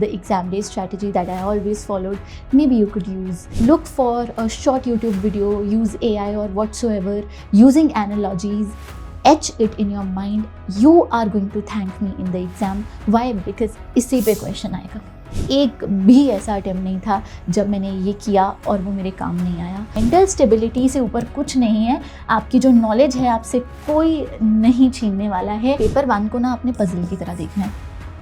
the exam day strategy that I always followed, maybe you could use. Look for a short YouTube video, use AI or whatsoever, using analogies, etch it in your mind. You are going to thank me in the exam. Why? Because इसी पे question आएगा. एक भी ऐसा attempt नहीं था जब मैंने ये किया और वो मेरे काम नहीं आया. मेंटल स्टेबिलिटी से ऊपर कुछ नहीं है. आपकी जो नॉलेज है आपसे कोई नहीं छीनने वाला है. पेपर 1 को ना अपने पजल की तरह देखना है.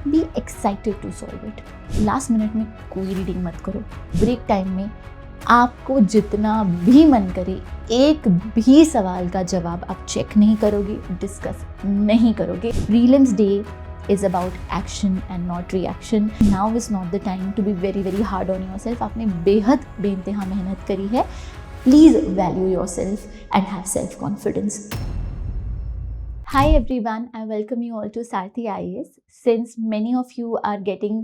Be excited to solve it. Last minute में कोई रीडिंग मत करो. ब्रेक टाइम में आपको जितना भी मन करे एक भी सवाल का जवाब आप चेक नहीं करोगे, डिस्कस नहीं करोगे. Prelims day is about action and not reaction. Now is not the time to be very hard on yourself. आपने बेहद बेइंतहा मेहनत करी है. Please value yourself and have self confidence. Hi everyone, I welcome you all to Sarthi IAS. Since many of you are getting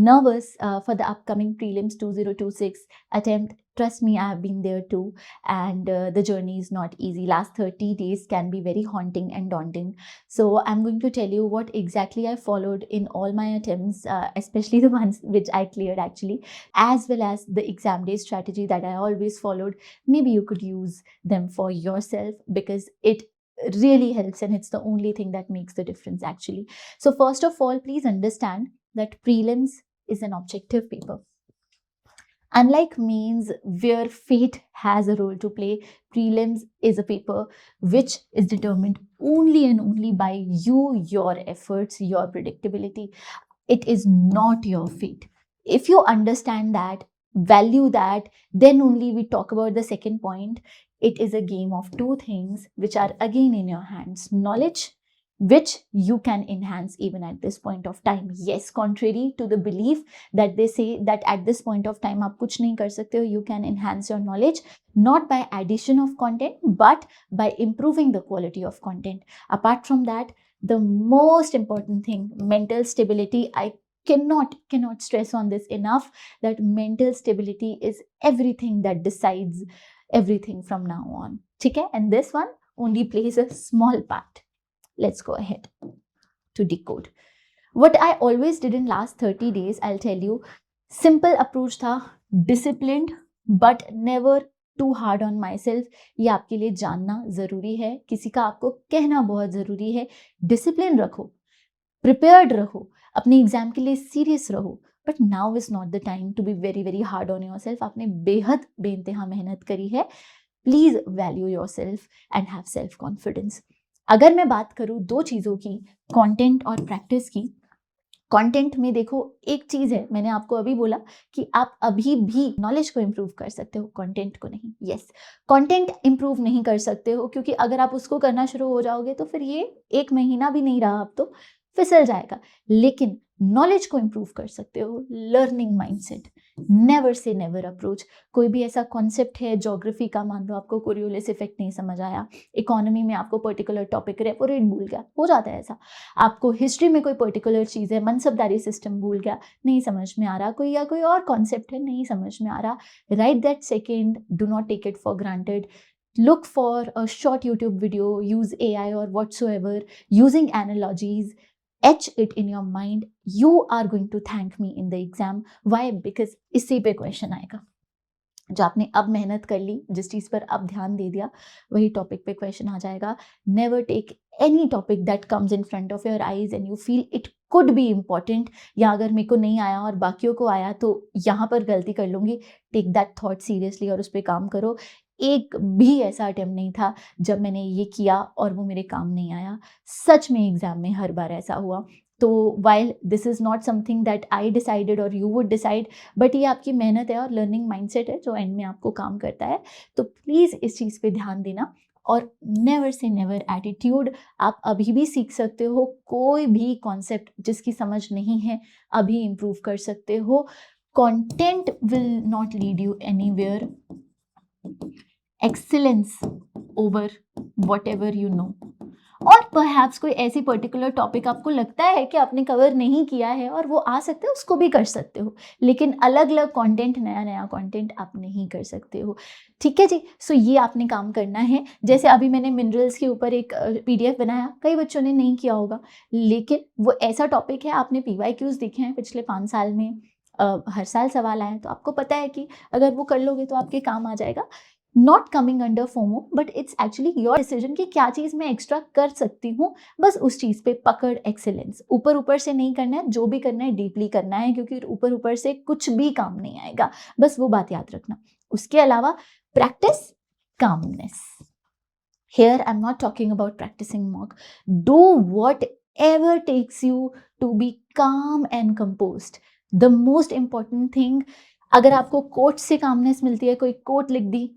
nervous for the upcoming prelims 2026 attempt, trust me, I have been there too, and the journey is not easy. Last 30 days can be very haunting and daunting. So I'm going to tell you what exactly I followed in all my attempts, especially the ones which I cleared actually, as well as the exam day strategy that I always followed. Maybe you could use them for yourself because it really helps and it's the only thing that makes the difference actually. So first of all, please understand that prelims is an objective paper. Unlike mains where fate has a role to play, prelims is a paper which is determined only and only by you, your efforts, your predictability. It is not your fate. If you understand that, value that, then only we talk about the second point. It is a game of two things which are again in your hands. Knowledge, which you can enhance even at this point of time. Yes, contrary to the belief that they say that at this point of time आप कुछ नहीं कर सकते हो, you can enhance your knowledge not by addition of content but by improving the quality of content. Apart from that, the most important thing, mental stability. I cannot stress on this enough that mental stability is everything that decides everything from now on. Okay? And this one only plays a small part. Let's go ahead to decode. What I always did in last 30 days, I'll tell you, simple approach था, disciplined but never too hard on myself. ये आपके लिए जानना ज़रूरी है. किसी का आपको कहना बहुत ज़रूरी है. Discipline रखो, prepared रहो, अपने एग्जाम के लिए सीरियस रहो. But now is not the time to be very hard on yourself. आपने बेहद बेइंतहा मेहनत करी है. Please value yourself and have self confidence. अगर मैं बात करूँ दो चीज़ों की, कंटेंट और प्रैक्टिस की. कंटेंट में देखो, एक चीज़ है, मैंने आपको अभी बोला कि आप अभी भी नॉलेज को इम्प्रूव कर सकते हो, कंटेंट को नहीं. यस, कंटेंट इम्प्रूव नहीं कर सकते हो क्योंकि अगर आप उसको करना शुरू हो जाओगे तो फिर ये 1 महीना भी नहीं रहा, अब तो फिसल जाएगा. लेकिन नॉलेज को इम्प्रूव कर सकते हो. Learning mindset, never say never approach. कोई भी ऐसा कॉन्सेप्ट है ज्योग्राफी का, मान लो आपको कोरियोलिस इफेक्ट नहीं समझ आया, इकोनॉमी में आपको पर्टिकुलर टॉपिक रेपो रेट भूल गया, हो जाता है ऐसा. आपको हिस्ट्री में कोई पर्टिकुलर चीज़ है, मनसबदारी सिस्टम भूल गया, नहीं समझ में आ रहा, कोई या कोई और कॉन्सेप्ट है नहीं समझ में आ रहा. Right that second, do not take it for granted. Look for a short YouTube video, use AI or whatsoever, using analogies, etch it in your mind. You are going to thank me in the exam. Why? Because इसी पे question आएगा. जो आपने अब मेहनत कर ली, जिस चीज़ पर अब ध्यान दे दिया, वही टॉपिक पे क्वेश्चन आ जाएगा. Never take any topic that comes in front of your eyes and you feel it could be important, या अगर मेरे को नहीं आया और बाकियों को आया तो यहाँ पर गलती कर लूँगी. टेक दैट थॉट सीरियसली और उस पर काम करो. एक भी ऐसा अटेम्प्ट नहीं था जब मैंने ये किया और वो मेरे काम नहीं आया. सच में एग्जाम में हर बार ऐसा हुआ. तो while this is not something that I decided और यू वुड डिसाइड, बट ये आपकी मेहनत है और लर्निंग माइंडसेट है जो एंड में आपको काम करता है. तो प्लीज़ इस चीज़ पे ध्यान देना. और नेवर से नेवर एटीट्यूड. आप अभी भी सीख सकते हो. कोई भी कॉन्सेप्ट जिसकी समझ नहीं है अभी इम्प्रूव कर सकते हो. Content will not lead you anywhere. Excellence over whatever you know. और परहैप्स कोई ऐसी पर्टिकुलर टॉपिक आपको लगता है कि आपने कवर नहीं किया है और वो आ सकता है, उसको भी कर सकते हो, लेकिन अलग अलग कंटेंट, नया नया कंटेंट आप नहीं कर सकते हो। ठीक है जी। सो ये आपने काम करना है। जैसे अभी मैंने मिनरल्स के ऊपर एक PDF बनाया, कई बच्चों ने नहीं किया होगा, लेकिन वो ऐसा टॉपिक है, आपने PYQs देखे हैं पिछले 5 साल में, हर साल सवाल आए, तो आपको पता है कि अगर वो कर लोगे तो आपके काम आ जाएगा। Not coming under FOMO, but it's actually your decision कि क्या चीज़ मैं एक्स्ट्रा कर सकती हूँ। बस उस चीज़ पे पकड़, एक्सेलेंस, ऊपर ऊपर से नहीं करना है, जो भी करना है डीपली करना है, क्योंकि ऊपर ऊपर से कुछ भी काम नहीं आएगा, बस वो बात याद रखना। उसके अलावा practice calmness. Here I'm not talking about practicing mock. Do whatever takes you to be calm and composed. The most important thing, अगर आपको कोट से कामनेस मिलती है, कोई कोट लिख दी,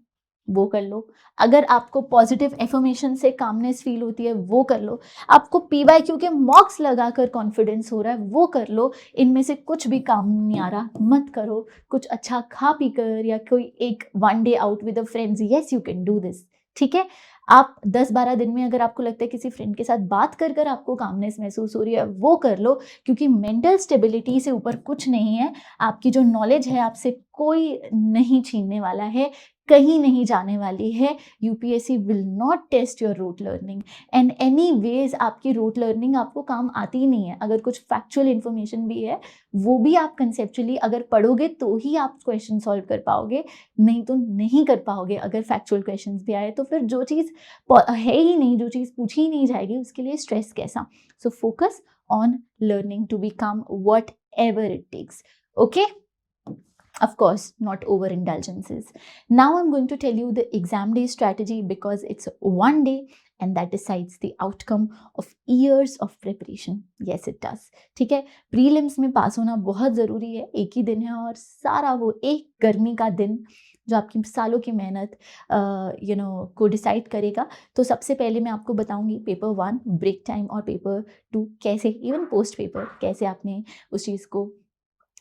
वो कर लो। अगर आपको पॉजिटिव एफर्मेशन से कामनेस फील होती है, वो कर लो। आपको PYQ के मॉक्स लगाकर कॉन्फिडेंस हो रहा है, वो कर लो। इनमें से कुछ भी काम नहीं आ रहा, मत करो। कुछ अच्छा खा पी कर, या कोई एक 1 day out with friends, yes you can do this. ठीक है, आप 10-12 दिन में अगर आपको लगता है किसी फ्रेंड के साथ बात कर कर आपको कामनेस महसूस हो रही है, वो कर लो, क्योंकि मेंटल स्टेबिलिटी से ऊपर कुछ नहीं है। आपकी जो नॉलेज है आपसे कोई नहीं छीनने वाला है, कहीं नहीं जाने वाली है। UPSC will not test your rote learning and anyways आपकी रूट लर्निंग आपको काम आती ही नहीं है। अगर कुछ फैक्चुअल इन्फॉर्मेशन भी है, वो भी आप कंसेप्चुअली अगर पढ़ोगे तो ही आप क्वेश्चन सॉल्व कर पाओगे, नहीं तो नहीं कर पाओगे। अगर फैक्चुअल क्वेश्चंस भी आए तो फिर जो चीज़ है ही नहीं, जो चीज़ पूछी ही नहीं जाएगी, उसके लिए स्ट्रेस कैसा। So focus on learning to become whatever it takes. Okay, of course not over indulgences. Now I'm going to tell you the exam day strategy, because it's one day and that decides the outcome of years of preparation. Yes it does. ठीक है, prelims में पास होना बहुत ज़रूरी है। एक ही दिन है और सारा वो एक गर्मी का दिन जो आपकी सालों की मेहनत को डिसाइड करेगा। तो सबसे पहले मैं आपको बताऊंगी पेपर 1 ब्रेक टाइम और पेपर 2 कैसे, इवन पोस्ट पेपर कैसे आपने उस चीज़ को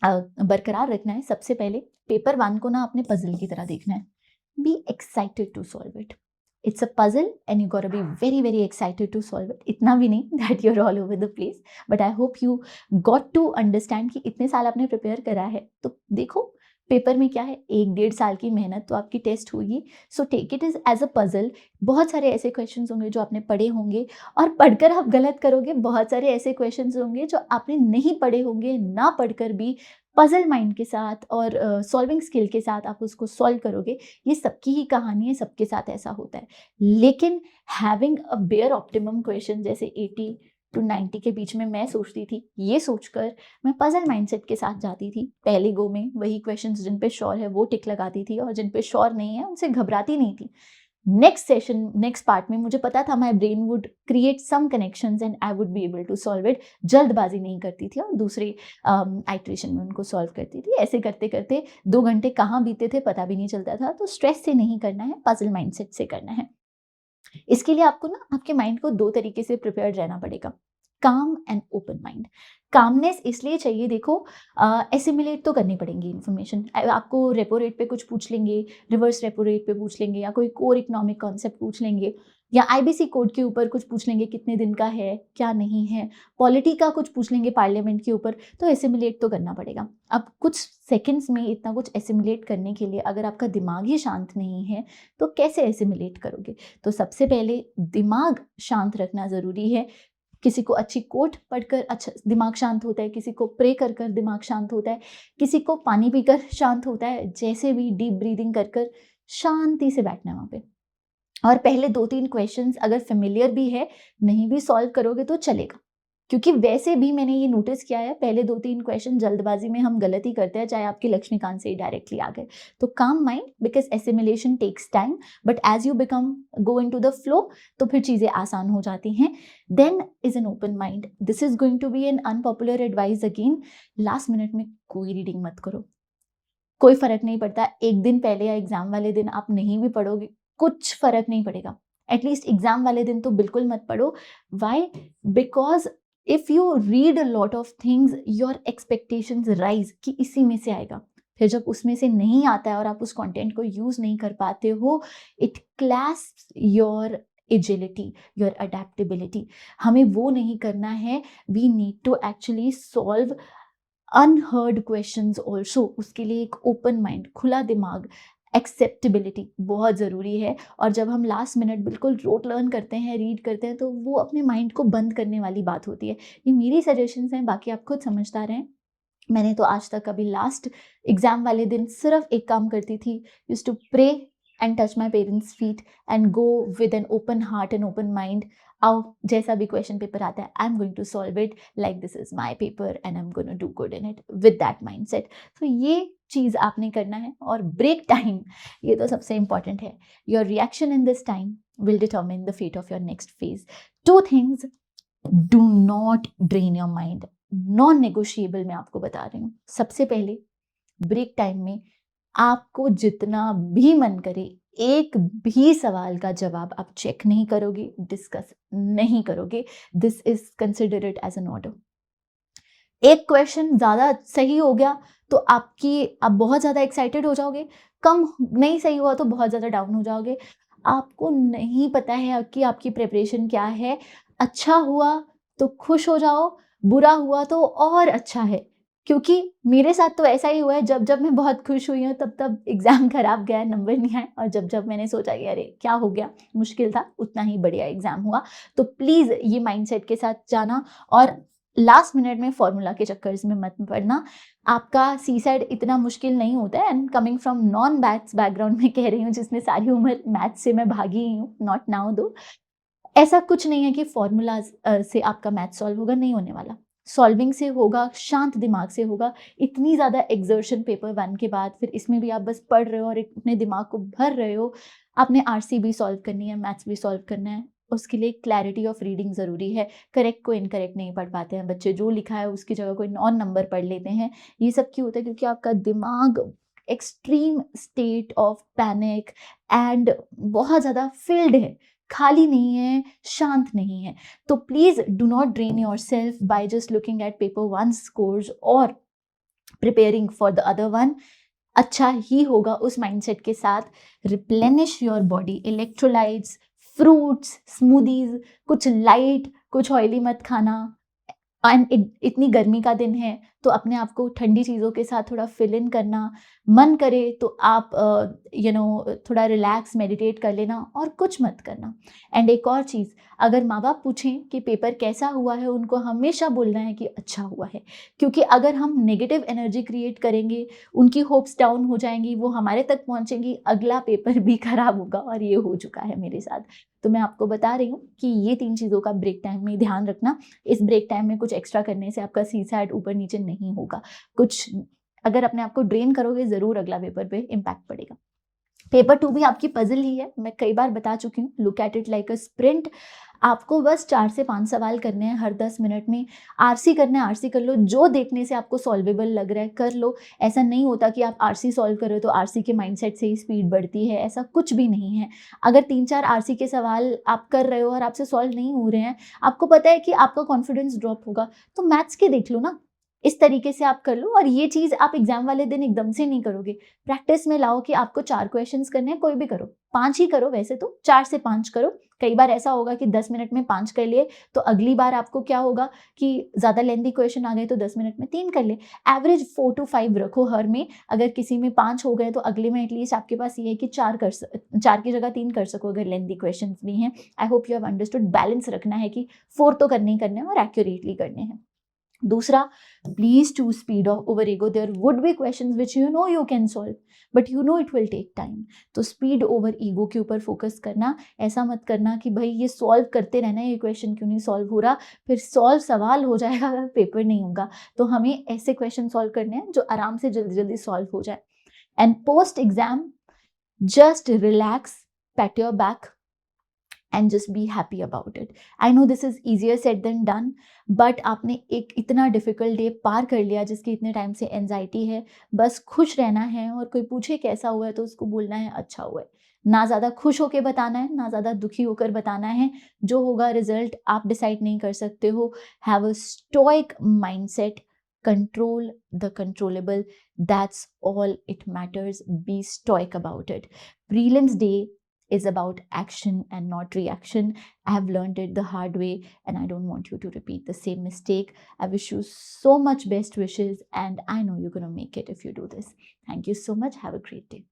बरकरार रखना है। सबसे पहले पेपर 1 को ना आपने पजल की तरह देखना है। Be excited to solve it. It's a puzzle and you got be very very excited to solve it. इतना भी नहीं that you are all over the place, but I hope you got to understand कि इतने साल आपने prepare करा है, तो देखो पेपर में क्या है, 1-1.5 साल की मेहनत तो आपकी टेस्ट होगी। So take it is as a puzzle. बहुत सारे ऐसे क्वेश्चंस होंगे जो आपने पढ़े होंगे और पढ़कर आप गलत करोगे, बहुत सारे ऐसे क्वेश्चंस होंगे जो आपने नहीं पढ़े होंगे, ना पढ़कर भी पजल माइंड के साथ और सॉल्विंग स्किल के साथ आप उसको सॉल्व करोगे। ये सबकी ही कहानी है, सबके साथ ऐसा होता है। लेकिन having a bare optimum question जैसे 80 to 90 के बीच में मैं सोचती थी, ये सोचकर मैं पजल माइंडसेट के साथ जाती थी। पहले गो में वही क्वेश्चंस जिन पे श्योर है वो टिक लगाती थी, और जिन पे श्योर नहीं है उनसे घबराती नहीं थी। नेक्स्ट सेशन, नेक्स्ट पार्ट में मुझे पता था my brain would create some connections and I would be able to solve it. जल्दबाजी नहीं करती थी और दूसरे आइट्रेशन में उनको सॉल्व करती थी। ऐसे करते करते 2 घंटे कहाँ बीते थे पता भी नहीं चलता था। तो स्ट्रेस से नहीं करना है, पजल माइंडसेट से करना है। इसके लिए आपको ना आपके माइंड को 2 तरीके से प्रिपेयर्ड रहना पड़ेगा, काम एंड ओपन माइंड। कामनेस इसलिए चाहिए, देखो एसिमिलेट तो करनी पड़ेंगी इन्फॉर्मेशन। आपको रेपो रेट पे कुछ पूछ लेंगे, रिवर्स रेपो रेट पे पूछ लेंगे, या कोई कोर इकोनॉमिक कॉन्सेप्ट पूछ लेंगे, या IBC कोड के ऊपर कुछ पूछ लेंगे, कितने दिन का है क्या नहीं है, पॉलिटी का कुछ पूछ लेंगे पार्लियामेंट के ऊपर, तो एसिमिलेट तो करना पड़ेगा। अब कुछ सेकंड्स में इतना कुछ एसिमिलेट करने के लिए अगर आपका दिमाग ही शांत नहीं है तो कैसे एसिमिलेट करोगे। तो सबसे पहले दिमाग शांत रखना ज़रूरी है। किसी को अच्छी कोट पढ़कर अच्छा दिमाग शांत होता है, किसी को प्रे कर कर दिमाग शांत होता है, किसी को पानी पीकर शांत होता है। जैसे भी डीप ब्रीदिंग कर कर शांति से बैठना है वहाँ पे। और पहले 2-3 क्वेश्चंस अगर फेमिलियर भी है, नहीं भी सॉल्व करोगे तो चलेगा, क्योंकि वैसे भी मैंने ये नोटिस किया है पहले 2-3 क्वेश्चन जल्दबाजी में हम गलत ही करते हैं, चाहे आपके लक्ष्मीकांत से ही डायरेक्टली आ गए। तो calm mind, because assimilation takes time, but as you become go in to the flow तो फिर चीज़ें आसान हो जाती हैं। Then is an open mind. This is going to be an unpopular advice again. Last minute में कोई reading मत करो, कोई फर्क नहीं पड़ता। एक दिन पहले या एग्जाम वाले दिन आप नहीं भी पढ़ोगे, कुछ फर्क नहीं पड़ेगा। एटलीस्ट एग्जाम वाले दिन तो बिल्कुल मत पढ़ो। Why? Because if you read a lot of things your expectations rise कि इसी में से आएगा। फिर जब उसमें से नहीं आता है और आप उस कंटेंट को यूज नहीं कर पाते हो, it clashes your agility, your adaptability. हमें वो नहीं करना है। We need to actually solve unheard questions also. उसके लिए एक ओपन माइंड, खुला दिमाग, एक्सेप्टेबिलिटी बहुत ज़रूरी है। और जब हम लास्ट मिनट बिल्कुल रोट लर्न करते हैं, रीड करते हैं, तो वो अपने माइंड को बंद करने वाली बात होती है। ये मेरी सजेशंस हैं, बाकी आप खुद समझदार हैं। मैंने तो आज तक कभी लास्ट एग्जाम वाले दिन सिर्फ एक काम करती थी, use to pray and touch my parents feet and go with an open heart and open mind. आओ, जैसा भी क्वेश्चन पेपर आता है, I am going to solve it like this is my paper and I am going to do good in it with that mindset. तो ये चीज़ आपने करना है। और ब्रेक टाइम, ये तो सबसे इंपॉर्टेंट है। Your reaction in this time will determine the fate of your next phase. Two things, do not drain your mind, non negotiable मैं आपको बता रही हूँ। सबसे पहले, ब्रेक टाइम में आपको जितना भी मन करे, एक भी सवाल का जवाब आप चेक नहीं करोगे, डिस्कस नहीं करोगे। This is consider it as an order. एक क्वेश्चन ज़्यादा सही हो गया तो आप बहुत ज़्यादा एक्साइटेड हो जाओगे, कम नहीं सही हुआ तो बहुत ज़्यादा डाउन हो जाओगे। आपको नहीं पता है कि आपकी प्रिपरेशन क्या है। अच्छा हुआ तो खुश हो जाओ, बुरा हुआ तो और अच्छा है। क्योंकि मेरे साथ तो ऐसा ही हुआ है, जब जब मैं बहुत खुश हुई हूँ तब तब एग्ज़ाम खराब गया, नंबर नहीं आए। और जब जब मैंने सोचा कि अरे क्या हो गया, मुश्किल था, उतना ही बढ़िया एग्ज़ाम हुआ। तो प्लीज़ ये माइंडसेट के साथ जाना और लास्ट मिनट में फॉर्मूला के चक्कर्स में मत पड़ना। आपका सी सेट इतना मुश्किल नहीं होता है। And coming from non maths background में कह रही हूँ, जिसमें सारी उम्र मैथ्स से मैं भागी ही हूँ, नॉट नाउ दो। ऐसा कुछ नहीं है कि फॉर्मूलाज से आपका मैथ सॉल्व होगा, नहीं होने वाला। सॉल्विंग से होगा, शांत दिमाग से होगा। इतनी ज़्यादा एग्जर्शन पेपर 1 के बाद, फिर इसमें भी आप बस पढ़ रहे हो और अपने दिमाग को भर रहे हो। आपने आरसी भी सॉल्व करनी है, मैथ्स भी सॉल्व करना है। उसके लिए क्लैरिटी ऑफ रीडिंग ज़रूरी है। करेक्ट को इनकरेक्ट नहीं पढ़ पाते हैं बच्चे, जो लिखा है उसकी जगह कोई नॉन नंबर पढ़ लेते हैं। ये सब क्यों होता है? क्योंकि आपका दिमाग extreme state of panic and बहुत ज़्यादा फिल्ड है, खाली नहीं है, शांत नहीं है। तो please do not drain yourself by just looking at paper 1 scores और preparing for the other one. अच्छा ही होगा उस माइंडसेट के साथ। Replenish your body, electrolytes, fruits, smoothies, कुछ लाइट, कुछ ऑयली मत खाना। एंड इतनी गर्मी का दिन है तो अपने आप को ठंडी चीज़ों के साथ थोड़ा फिल इन करना। मन करे तो आप थोड़ा रिलैक्स मेडिटेट कर लेना और कुछ मत करना। एंड एक और चीज़, अगर माँ बाप पूछें कि पेपर कैसा हुआ है, उनको हमेशा बोलना है कि अच्छा हुआ है। क्योंकि अगर हम नेगेटिव एनर्जी क्रिएट करेंगे, उनकी होप्स डाउन हो जाएंगी, वो हमारे तक पहुँचेंगी, अगला पेपर भी खराब होगा। और ये हो चुका है मेरे साथ। तो मैं आपको बता रही हूँ कि ये 3 चीज़ों का ब्रेक टाइम में ध्यान रखना। इस ब्रेक टाइम में कुछ एक्स्ट्रा करने से आपका सी सैट ऊपर नीचे नहीं होगा। कुछ अगर अपने आप को ड्रेन करोगे, ज़रूर अगला पेपर पे इम्पैक्ट पड़ेगा। पेपर 2 भी आपकी पजल ही है, मैं कई बार बता चुकी हूँ। Look at it like a sprint. आपको बस 4 से 5 सवाल करने हैं हर 10 मिनट में। आरसी करना है, आरसी कर लो। जो देखने से आपको सॉल्वेबल लग रहा है कर लो। ऐसा नहीं होता कि आप आरसी सॉल्व कर रहे हो तो आरसी के माइंडसेट से ही स्पीड बढ़ती है, ऐसा कुछ भी नहीं है। अगर 3-4 आरसी के सवाल आप कर रहे हो और आपसे सॉल्व नहीं हो रहे हैं, आपको पता है कि आपका कॉन्फिडेंस ड्रॉप होगा, तो मैथ्स के देख लो ना। इस तरीके से आप कर लो। और ये चीज़ आप एग्जाम वाले दिन एकदम से नहीं करोगे, प्रैक्टिस में लाओ कि आपको 4 क्वेश्चंस करने हैं, कोई भी करो। 5 ही करो, वैसे तो 4 से 5 करो। कई बार ऐसा होगा कि 10 मिनट में 5 कर लिए, तो अगली बार आपको क्या होगा कि ज़्यादा लेंथी क्वेश्चन आ गए तो 10 मिनट में 3 कर ले। एवरेज 4 to 5 रखो हर में। अगर किसी में 5 हो गए तो अगले में एटलीस्ट आपके पास ये है कि 4 की जगह 3 कर सको अगर लेंथी क्वेश्चन भी हैं। आई hope you have understood. Balance रखना है कि 4 तो करने ही करने हैं और एक्यूरेटली करने हैं। दूसरा, please choose speed over ego. There would be questions which you know you can solve, but you know it will take time. तो स्पीड ओवर ईगो के ऊपर फोकस करना। ऐसा मत करना कि भाई ये सॉल्व करते रहना, ये क्वेश्चन क्यों नहीं सॉल्व हो रहा, फिर सवाल हो जाएगा अगर पेपर नहीं होगा। तो हमें ऐसे क्वेश्चन सॉल्व करने हैं जो आराम से जल्दी जल्दी सॉल्व हो जाए। And post exam, just relax, PAT your back and just be happy about it. I know this is easier said than done, but आपने एक इतना डिफिकल्ट डे पार कर लिया जिसकी इतने टाइम से एंजाइटी है। बस खुश रहना है और कोई पूछे कैसा हुआ है तो उसको बोलना है अच्छा हुआ है। ना ज़्यादा खुश होकर बताना है, ना ज़्यादा दुखी होकर बताना है। जो होगा रिजल्ट आप डिसाइड नहीं कर सकते हो। Have a stoic mindset, control the controllable, that's all it matters. Be stoic about it. Prelims day is about action and not reaction. I have learned it the hard way, and I don't want you to repeat the same mistake. I wish you so much best wishes, and I know you're going to make it if you do this. Thank you so much. Have a great day.